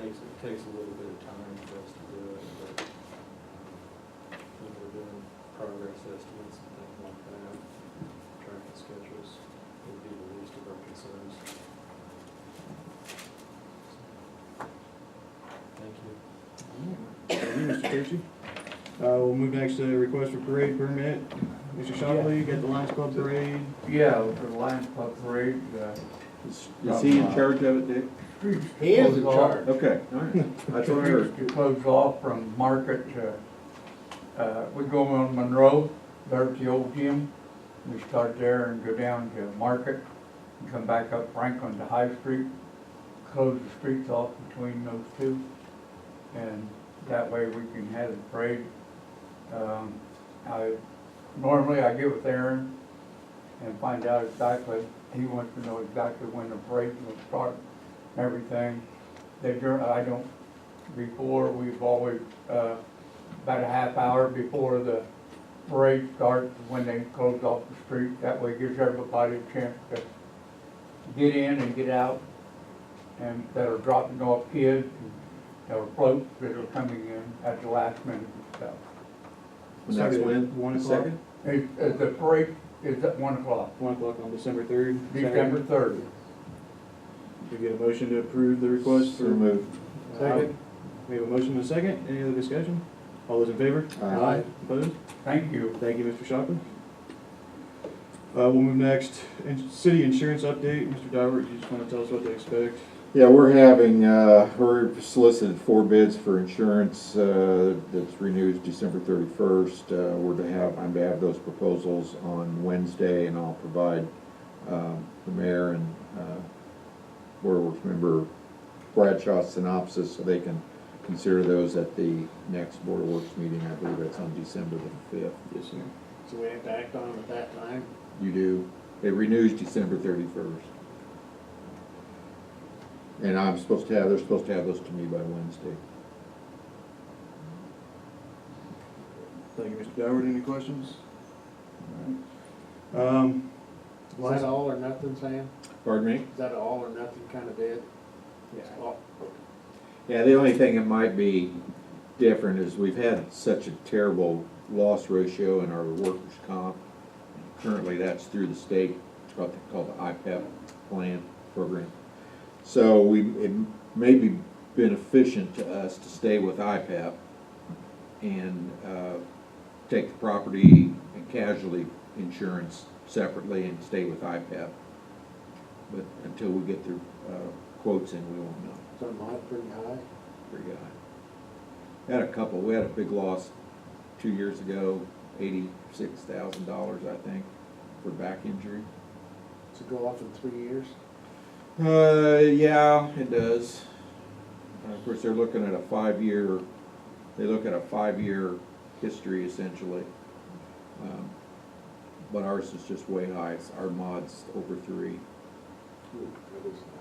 takes a little bit of time for us to do it, but when we're doing progress estimates and things like that, traffic schedules would be the least of our concerns. Thank you. Thank you, Mr. Tucci. We'll move next to the request for parade permit. Mr. Shockley, you got the Lions Club parade. Yeah, for the Lions Club parade, Is he in charge of it, Dick? He is in charge. Okay, all right. That's what I heard. to close off from Market to, we go on Monroe, there's the old gym. We start there and go down to Market and come back up Franklin to High Street, close the streets off between those two. And that way we can have the parade. Normally I get with Aaron and find out exactly, he wants to know exactly when the parade will start, and everything. We've always, about a half hour before the parade starts, when they close off the street. That way it gives everybody a chance to get in and get out, and that are dropping off kids, and there are floats that are coming in at the last minute and stuff. Next when? 1 The o'clock. second? The parade is at 1 o'clock, 1 o'clock on December 3rd. December 3rd. We get a motion to approve the request So for. moved. Second. We have a motion and a second. Any other discussion? All those in favor? Aye. Opposed? Thank you. Thank you, Mr. Shockley. We'll move next. City insurance update. Mr. Dywert, you just want to tell us what to expect? Yeah, we're having, we're solicited 4 bids for insurance, that's renews December 31st. I'm to have those proposals on Wednesday, and I'll provide, the mayor and, Board of Works member Bradshaw's synopsis, so they can consider those at the next Board of Works meeting. I believe it's on December the 5th. Yes, sir. So we have to act on it at that time. You do. It renews December 31st. And they're supposed to have those to me by Wednesday. Thank you, Mr. Dywert. Any questions? Is that all or nothing, Sam? Pardon me? Is that an all or nothing kind of bid? Yeah. All- Yeah, the only thing that might be different is we've had such a terrible loss ratio in our workers' comp. Currently, that's through the state. It's what they call the IPEP plan program. So it may be beneficent to us to stay with IPEP and take the property and casualty insurance separately and stay with IPEP. But until we get the quotes in, we won't know. So mine pretty high. Pretty high. We had a big loss 2 years ago, $86,000, I think, for back injury. To go off in 3 years. Yeah, it does. Of course, they're looking at a 5-year, history essentially. But ours is just way high. Our mod's over 3. That is high.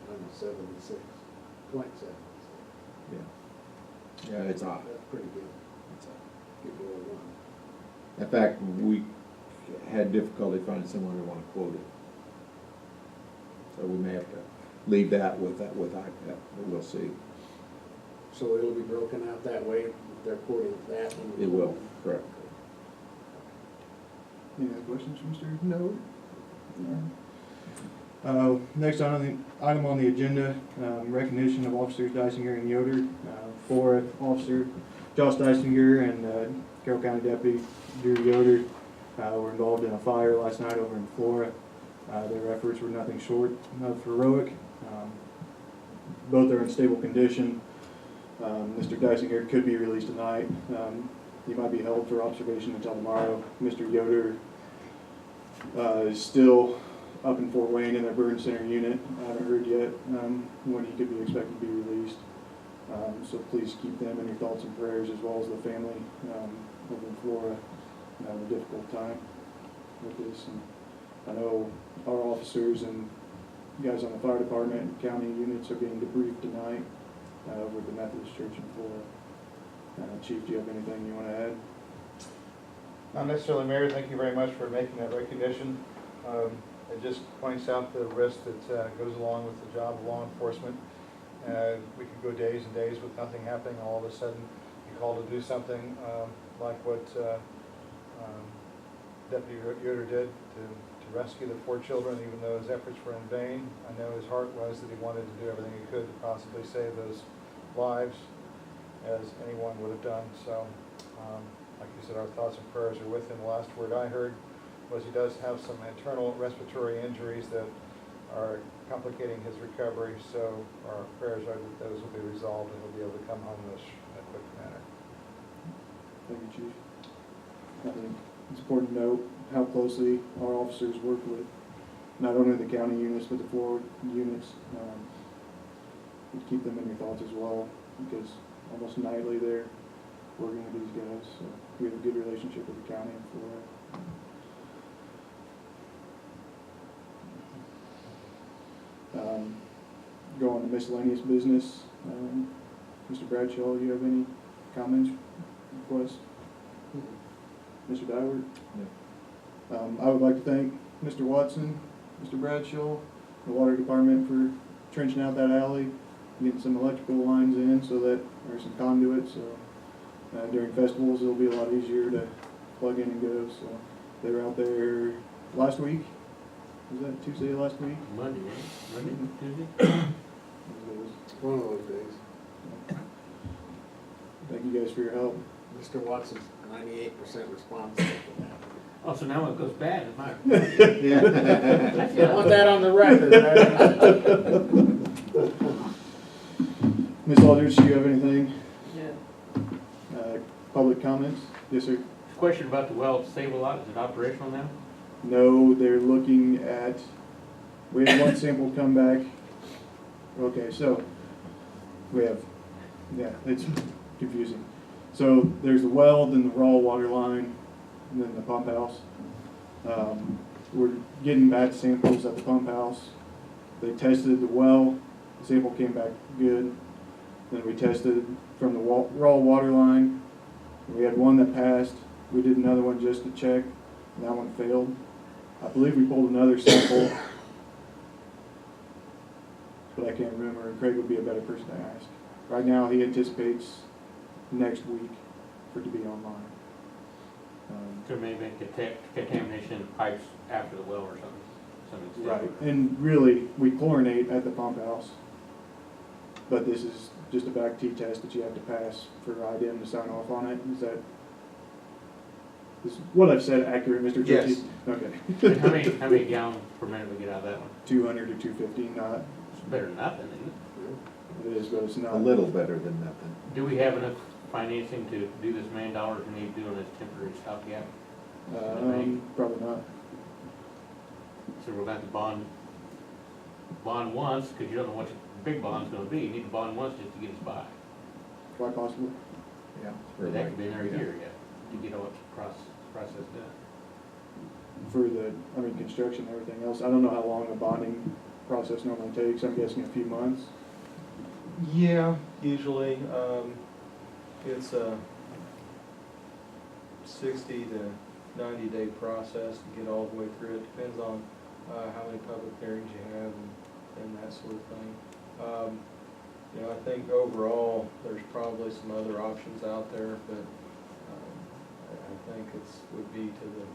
I'm a 76, 0.76. Yeah. Yeah, it's high. That's pretty good. It's high. Get below 1. In fact, we had difficulty finding someone who wanted to quote it. So we may have to leave that with IPEP, but we'll see. So it'll be broken out that way. They're quoting that. It will, correct. Any other questions, Mr. No. Next item on the agenda, recognition of Officers Dysinger and Yoder. For Officer Josh Dysinger and Carroll County Deputy Drew Yoder were involved in a fire last night over in Flora. Their efforts were nothing short of heroic. Both are in stable condition. Mr. Dysinger could be released tonight. He might be held for observation until tomorrow. Mr. Yoder is still up in Fort Wayne in their burn center unit. I haven't heard yet when he could be expected to be released. So please keep them in your thoughts and prayers, as well as the family over in Florida, having a difficult time with this. And I know our officers and guys on the fire department and county units are being debriefed tonight over at the Methodist Church in Florida. Chief, do you have anything you want to add? Not necessarily, Mayor. Thank you very much for making that recognition. It just points out the risk that goes along with the job of law enforcement. We could go days and days with nothing happening, all of a sudden you call to do something like what Deputy Yoder did to rescue the 4 children, even though his efforts were in vain. I know his heart was that he wanted to do everything he could to possibly save those lives, as anyone would have done. So, like you said, our thoughts and prayers are with him. The last word I heard was he does have some internal respiratory injuries that are complicating his recovery, so our prayers are that those will be resolved and he'll be able to come home in a quick manner. Thank you, Chief. I think it's important to note how closely our officers work with not only the county units, but the 4 units. Keep them in your thoughts as well, because almost nightly they're working with these guys. So we have a good relationship with the county and Florida. Go on to miscellaneous business. Mr. Bradshaw, do you have any comments, requests? Mr. Dyward? No. I would like to thank Mr. Watson, Mr. Bradshaw, the water department for trenching out that alley, getting some electrical lines in so that there's some conduit, so during festivals it'll be a lot easier to plug in and go. So they were out there last week. Was that Tuesday last week? Monday, Tuesday? One of those days. Thank you guys for your help. Mr. Watson's 98% responsible for that. Oh, so now it goes bad, it's my. I want that on the record, right? Ms. Aldridge, do you have anything? Yeah. Public comments? Yes, sir. Question about the well save a lot, is it operational now? No, they're looking at, we had one sample come back. Okay, so we have, yeah, it's confusing. So there's the well, then the raw water line, and then the pump house. We're getting back samples at the pump house. They tested the well, the sample came back good. Then we tested from the raw water line. We had one that passed. We did another one just to check, and that one failed. I believe we pulled another sample, but I can't remember. Craig would be a better person to ask. Right now, he anticipates next week for it to be online. So maybe contamination in pipes after the well or something. Right, and really, we chlorinate at the pump house, but this is just a back T test that you have to pass for IDM to sign off on it. Is what I've said accurate, Mr. Churchy? Yes. Okay. And how many gallons per minute we get out of that one? 200 to 250, not, It's better than nothing, isn't it? it is, but it's not. A little better than nothing. Do we have enough financing to do this $1 million we need to do on this temporary stopgap? Probably not. So we're going to bond once, because you don't know what your big bond's gonna be. You need to bond once just to get us by. Quite possibly. Yeah. But that could be another year yet, to get all the process done. For the, construction and everything else. I don't know how long a bonding process normally takes. I'm guessing a few months. Yeah, usually, it's a 60 to 90-day process to get all the way through. It depends on how many public hearings you have and that sort of thing. I think overall, there's probably some other options out there, but I think would be to the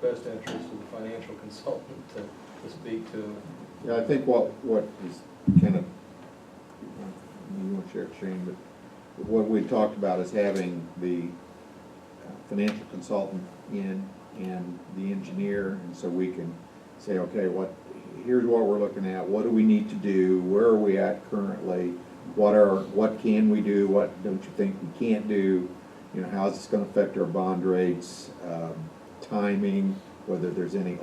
best interest of the financial consultant to speak to. Yeah, I think what is kind of, you won't share it, Shane, but what we talked about is having the financial consultant in and the engineer, and so we can say, okay, here's what we're looking at, what do we need to do, where are we at currently, what can we do, what don't you think we can't do, how is this going to affect our bond rates, timing, whether there's any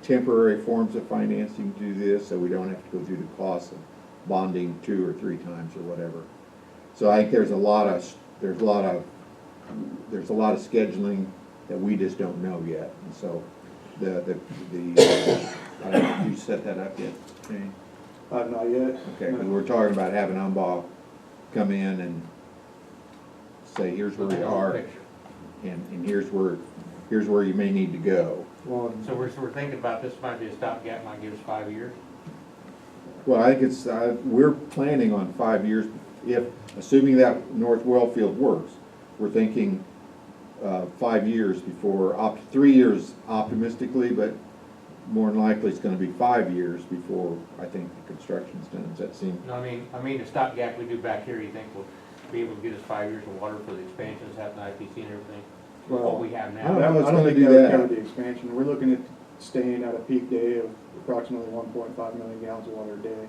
temporary forms of financing to do this, so we don't have to go through the cost of bonding 2 or 3 times or whatever. So I think there's a lot of scheduling that we just don't know yet, and so I don't know if you set that up yet, Shane? Not yet. Okay, because we're talking about having UMBA come in and say, here's where we are, and here's where you may need to go. Well, So we're thinking about this might be a stopgap, might give us 5 years. Well, I think it's, we're planning on 5 years, if, assuming that North Wellfield works, we're thinking 5 years before, 3 years optimistically, but more than likely it's gonna be 5 years before I think the construction's done. Does that seem? No, I mean, the stopgap we do back here, you think will be able to get us 5 years of water for the expansions, having IPC and everything? What we have I now. don't know. It's I don't gonna think do that would that. cover the expansion. We're looking at staying at a peak day of approximately 1.5 million gallons of water a day.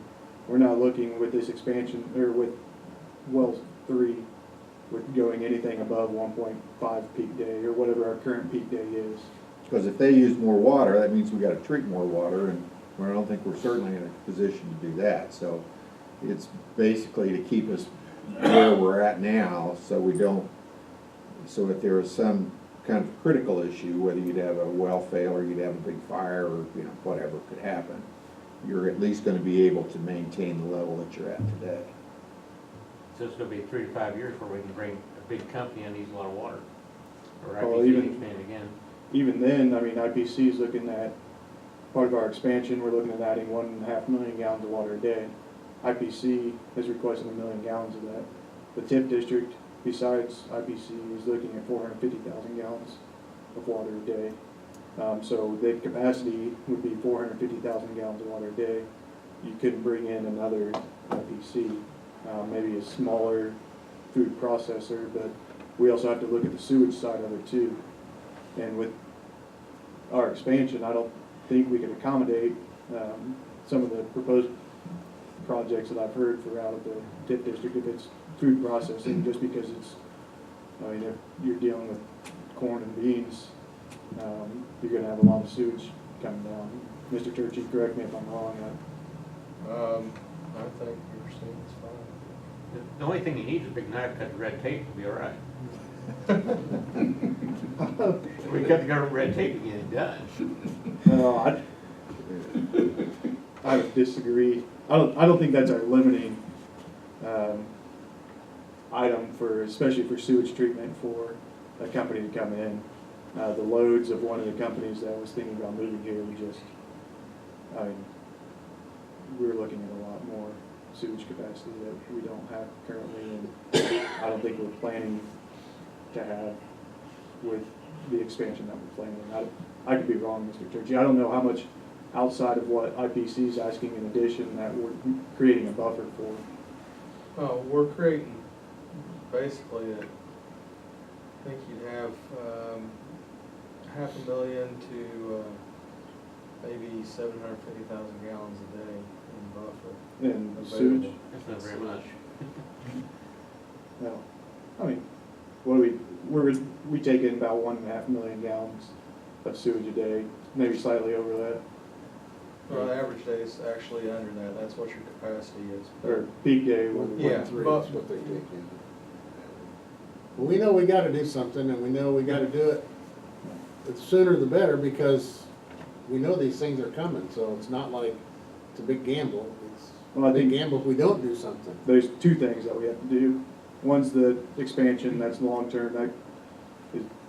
We're not looking with this expansion, or with well 3, with going anything above 1.5 peak day, or whatever our current peak day is. Because if they use more water, that means we gotta treat more water, and I don't think we're certainly in a position to do that. So it's basically to keep us where we're at now, so we don't, so if there was some kind of critical issue, whether you'd have a well fail, or you'd have a big fire, or, you know, whatever could happen, you're at least gonna be able to maintain the level that you're at today. So it's gonna be 3 to 5 years where we can bring a big company that needs a lot of water. Or Well, IPC even- can expand again. Even then, I mean, IPC is looking at, part of our expansion, we're looking at adding 1.5 million gallons of water a day. IPC is requesting 1 million gallons of that. The TIP district, besides IPC, is looking at 450,000 gallons of water a day. So the capacity would be 450,000 gallons of water a day. You couldn't bring in another IPC, maybe a smaller food processor, but we also have to look at the sewage side of it too. And with our expansion, I don't think we can accommodate some of the proposed projects that I've heard for out of the TIP district, if it's food processing, just because it's, I mean, if you're dealing with corn and beans, you're gonna have a lot of sewage coming down. Mr. Turchi, correct me if I'm wrong. I think your statement's fine. The only thing you need is a big knife, cut the red tape, will be all right. We cut the government red tape to get it done. No, I would disagree. I don't think that's our limiting item for, especially for sewage treatment, for a company to come in. The loads of one of the companies that was thinking about moving here, we're looking at a lot more sewage capacity that we don't have currently, and I don't think we're planning to have with the expansion that we're planning. I could be wrong, Mr. Turchi. I don't know how much outside of what IPC is asking in addition that we're creating a buffer for. Oh, we're creating, basically, I think you'd have 500,000 to maybe 750,000 gallons a day in buffer. And available. sewage, That's not very much. no. I mean, what do we take in about 1.5 million gallons of sewage a day, maybe slightly over that, Well, the average day is actually under that, that's what your capacity is. or peak day. Yeah, 1.3 but- is what they take in. Well, we know we gotta do something, and we know we gotta do it, the sooner the better, because we know these things are coming, so it's not like it's a big gamble. It's Well, I a big think gamble if we don't do something. there's two things that we have to do. One's the expansion, that's long-term, that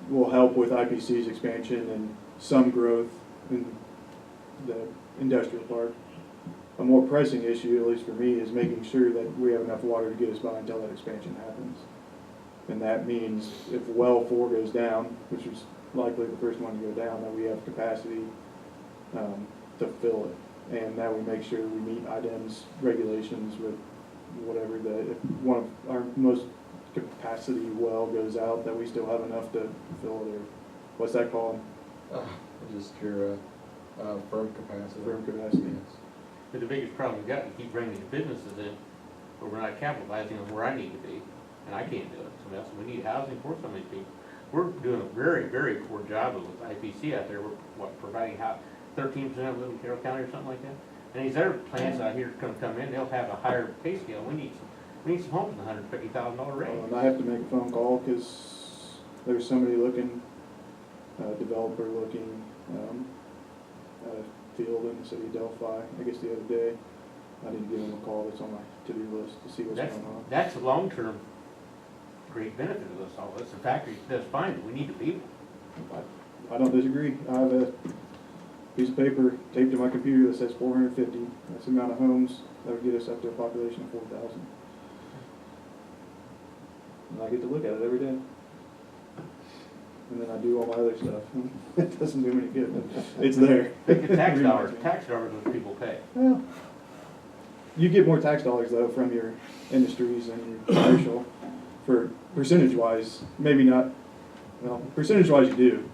will help with IPC's expansion and some growth in the industrial park. A more pressing issue, at least for me, is making sure that we have enough water to get us by until that expansion happens. And that means if well 4 goes down, which is likely the first one to go down, that we have capacity to fill it. And that we make sure we meet IDEM's regulations with whatever if one of our most capacity well goes out, that we still have enough to fill it, or what's that called? Just your firm capacity. Firm capacity. Yes. But the biggest problem we've got, we keep bringing these businesses in, but we're not capitalizing on where I need to be, and I can't do it. So that's, we need housing for some of these people. We're doing a very, very poor job with IPC out there. We're, providing 13% of them live in Carroll County or something like that? And these other plants out here gonna come in, they'll have a higher pay scale. We need some homes in the $150,000 range. And I have to make a phone call because there's somebody looking, developer looking, at a field in the city of Delphi, I guess the other day. I need to give him a call, that's on my to-do list to see what's going on. That's a long-term great benefit of this, all this. The factory does fine, but we need the people. I don't disagree. I have a piece of paper taped to my computer that says 450. That's the amount of homes that would get us up to a population of 4,000. And I get to look at it every day. And then I do all my other stuff. It doesn't do me any good, but it's there. Think the tax dollars those people pay. Well, you get more tax dollars though from your industries and your commercial, for percentage-wise, maybe not, well, percentage-wise you do,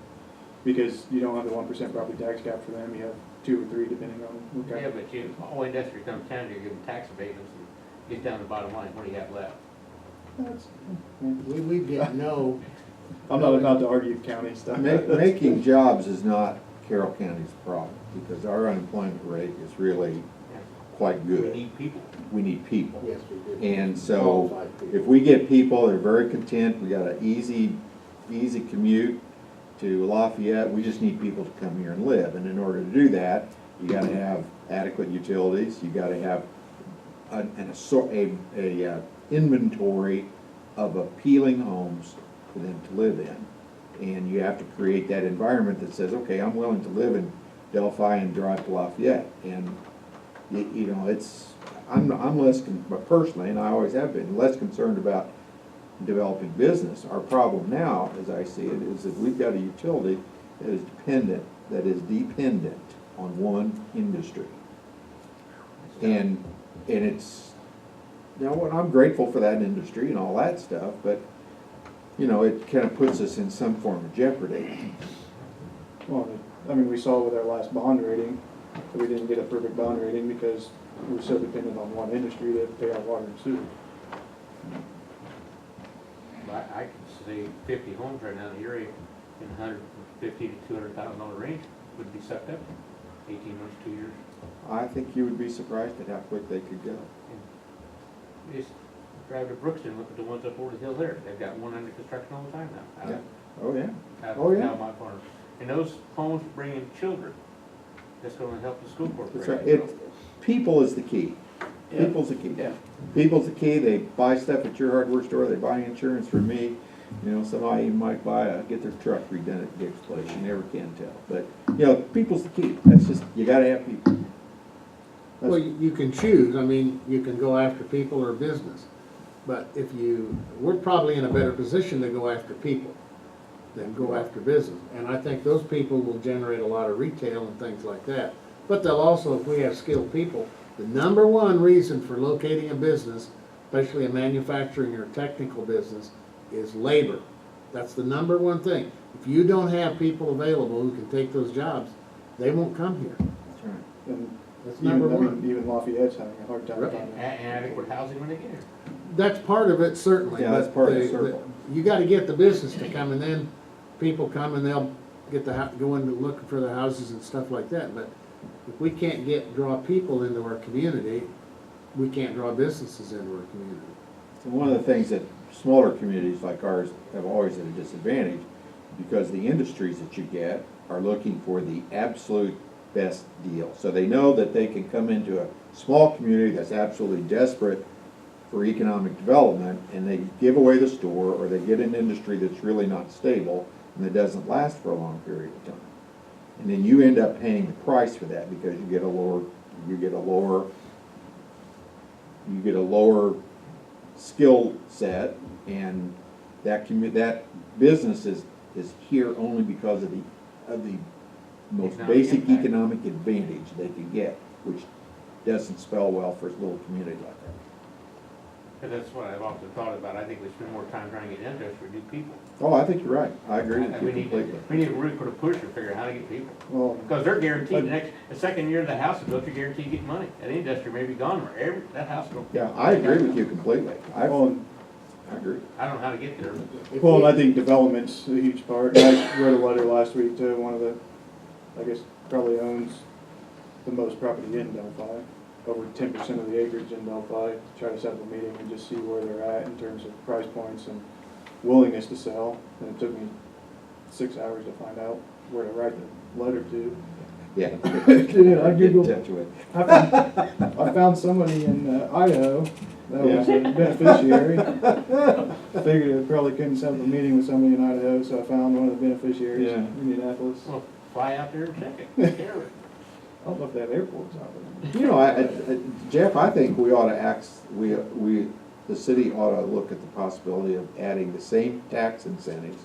because you don't have the 1% property tax cap for them, you have 2 or 3 depending on what kind Yeah, of. but you, all industry comes down to you give them tax abatements and get down to the bottom line, what do you have left? That's- We get no, I'm not about to argue county stuff. Making jobs is not Carroll County's problem, because our unemployment rate is really quite We good. need people. We need people. yes, we do. And so, Qualified people. if we get people, they're very content, we got an easy commute to Lafayette, we just need people to come here and live. And in order to do that, you gotta have adequate utilities, you gotta have a inventory of appealing homes for them to live in. And you have to create that environment that says, okay, I'm willing to live in Delphi and drive to Lafayette. And, you know, I'm less, personally, and I always have been, less concerned about developing business. Our problem now, as I see it, is that we've got a utility that is dependent on one industry. And it's, you know, and I'm grateful for that industry and all that stuff, but, you know, it kind of puts us in some form of jeopardy. Well, I mean, we saw with our last bond rating, that we didn't get a perfect bond rating because we're so dependent on one industry to pay our water and sewer. I could see 50 homes right now in the area in $150,000 to $200,000 range would be sucked up in 18 months, 2 years. I think you would be surprised at how quick they could go. Just drive to Brookston, look at the ones up over the hill there. They've got one under construction all the time now. out of- Oh, yeah. out Oh, yeah. of my farm. And those homes bring in children. That's gonna help the school That's corporation. right. People is the key. Yeah. People's the key. Yeah. People's the key. They buy stuff at your hardware store, they buy insurance from me. You know, somebody might get their truck redone at Dick's Place, you never can tell. But, you know, people's the key. That's just, you gotta have people. Well, you can choose, I mean, you can go after people or business. But we're probably in a better position to go after people than go after business. And I think those people will generate a lot of retail and things like that. But they'll also, if we have skilled people, the number one reason for locating a business, especially a manufacturing or technical business, is labor. That's the number one thing. If you don't have people available who can take those jobs, they won't come here. That's right. And That's even, number I mean, one. even Lafayette's having a hard time Right. finding. And adequate housing when they get here. That's part of it, certainly. Yeah, that's but part of the circle. You gotta get the business to come, and then people come and they'll get go into looking for the houses and stuff like that. But if we can't draw people into our community, we can't draw businesses into our community. And one of the things that smaller communities like ours have always at a disadvantage, because the industries that you get are looking for the absolute best deal. So they know that they can come into a small community that's absolutely desperate for economic development, and they give away the store, or they get an industry that's really not stable, and that doesn't last for a long period of time. And then you end up paying the price for that, because you get a lower skill set, and that business is here only because of the most Economic basic impact. economic advantage they can get, which doesn't spell well for a little community like that. But that's what I've often thought about. I think we spend more time trying to get interest for new people. Oh, I think you're right. I agree with you We completely. need to really put a push and figure out how to get people. Well, Because they're guaranteed, the second year the house is built, you're guaranteed getting money. That industry may be gone, that house will. Yeah, I agree with you completely. I well, agree. I don't know how to get there. If well, we- and I think development's a huge part. I wrote a letter last week to one of the, I guess, probably owns the most property in Delphi, over 10% of the acreage in Delphi, to try to set up a meeting and just see where they're at in terms of price points and willingness to sell. And it took me 6 hours to find out where to write the letter to. Yeah. Yeah, I Get in Googled. touch with. I found somebody in Idaho That was a beneficiary. Figured I probably couldn't set up a meeting with somebody in Idaho, so I found one of the beneficiaries in Indianapolis. Well, fly out there and check it, take care of it. I don't know if they have airports out there. You know, Jeff, I think we ought to the city ought to look at the possibility of adding the same tax incentives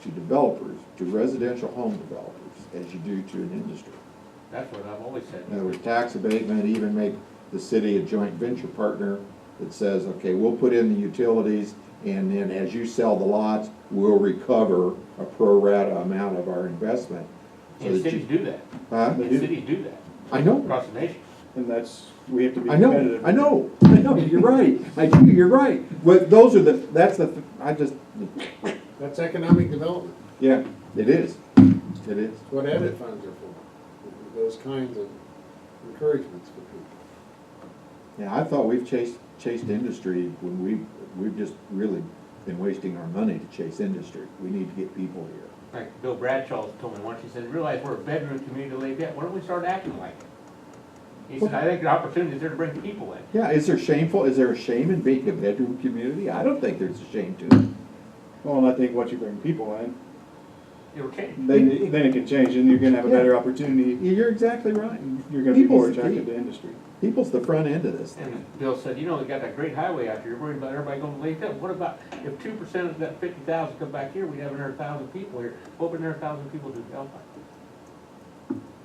to developers, to residential home developers, as you do to an industry. That's what I've always said. In other words, tax abatement, even make the city a joint venture partner that says, okay, we'll put in the utilities, and then as you sell the lots, we'll recover a pro rata amount of our investment. So And that cities do that. Huh? And cities do that I know. across the nation. And we have to be I know, competitive. I know, you're right, you're right. But those are That's economic development. yeah, it is, it is. That's what edit funds are for. Those kinds of encouragements for people. Yeah, I thought we've chased industry when we've just really been wasting our money to chase industry. We need to get people here. Like Bill Bradshaw told me once, he said, realize we're a bedroom community to live yet, why don't we start acting like it? He said, I think the opportunity is there to bring people in. Yeah, is there a shame in being a bedroom community? I don't think there's a shame to it. Well, and I think once you bring people in, It'll change. then it can change, and you're gonna have a better Yeah. opportunity. You're exactly right. You're gonna be more People's the attracted key. to industry. People's the front end of this thing. And Bill said, you know, we got that great highway out here, you're worried about everybody going to Lake Up. What about if 2% of that 50,000 come back here, we'd have another 1,000 people here. What would another 1,000 people do to Delphi?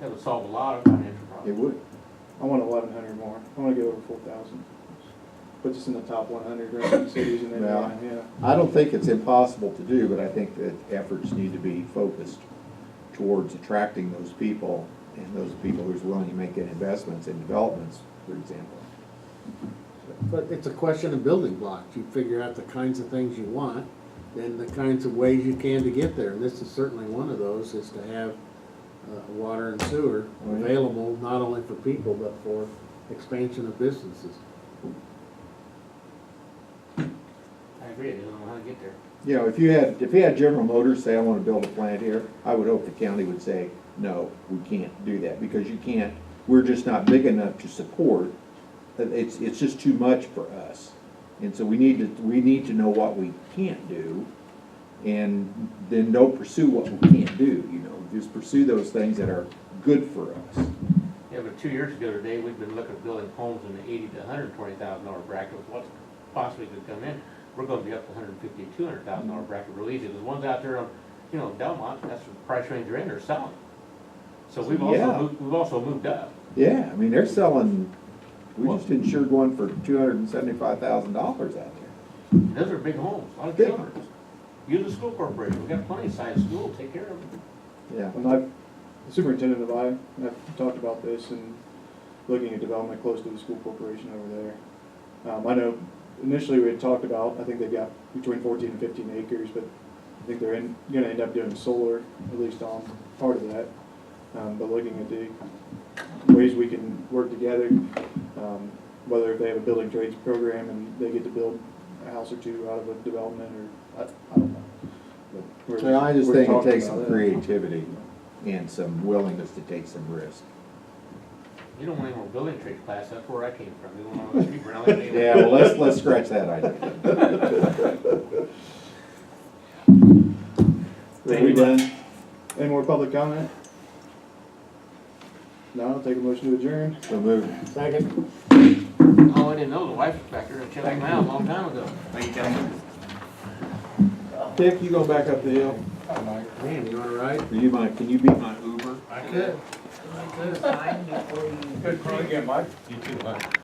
That would solve a lot of financial It problems. would. I want 1,100 more. I wanna get over 4,000. Puts us in the top 100 ranking cities in Indiana, yeah. I don't think it's impossible to do, but I think that efforts need to be focused towards attracting those people and those people who's willing to make investments in developments, for example. But it's a question of building blocks. You figure out the kinds of things you want and the kinds of ways you can to get there. And this is certainly one of those, is to have water and sewer Right. available not only for people but for expansion of businesses. I agree, I don't know how to get there. You know, if you had General Motors say, I want to build a plant here, I would hope the county would say, no, we can't do that, because you can't, we're just not big enough to support. It's just too much for us. And so we need to know what we can't do, and then don't pursue what we can't do, you know, just pursue those things that are good for us. Yeah, but 2 years ago today, we've been looking at building homes in the $80,000 to $120,000 bracket with what possibly could come in. We're gonna be up to $150,000 to $200,000 bracket real easy. There's ones out there on, you know, Delmont, that's the price range they're in, they're selling. So we've Yeah. also moved up. Yeah, I mean, they're selling, we just insured one for $275,000 out there. And those are big homes, a lot of Big children. Use the school corporation, we've got plenty of size school, take care of them. Yeah. And the superintendent of I've talked about this and looking at development close to the school corporation over there. I know initially we had talked about, I think they've got between 14 and 15 acres, but I think they're gonna end up doing solar, at least on part of that. But looking at the ways we can work together, whether if they have a building trades program and they get to build a house or two out of a development, or I don't know. But Well, I just we're think it talking takes about some that. creativity and some willingness to take some risk. You don't want any more building trade class, that's where I came from. You don't want all those people around like me. Yeah, well, let's scratch that idea. Are we done? Any more public comment? No, I'll take a motion to adjourn. So move. Second. Oh, I didn't know, the wife was back there and checked them out a long time ago. Thank you, gentlemen. Dick, you go back up the hill. Man, you all right? Can you be my Uber? I could. Good, probably get Mike. You too, Mike.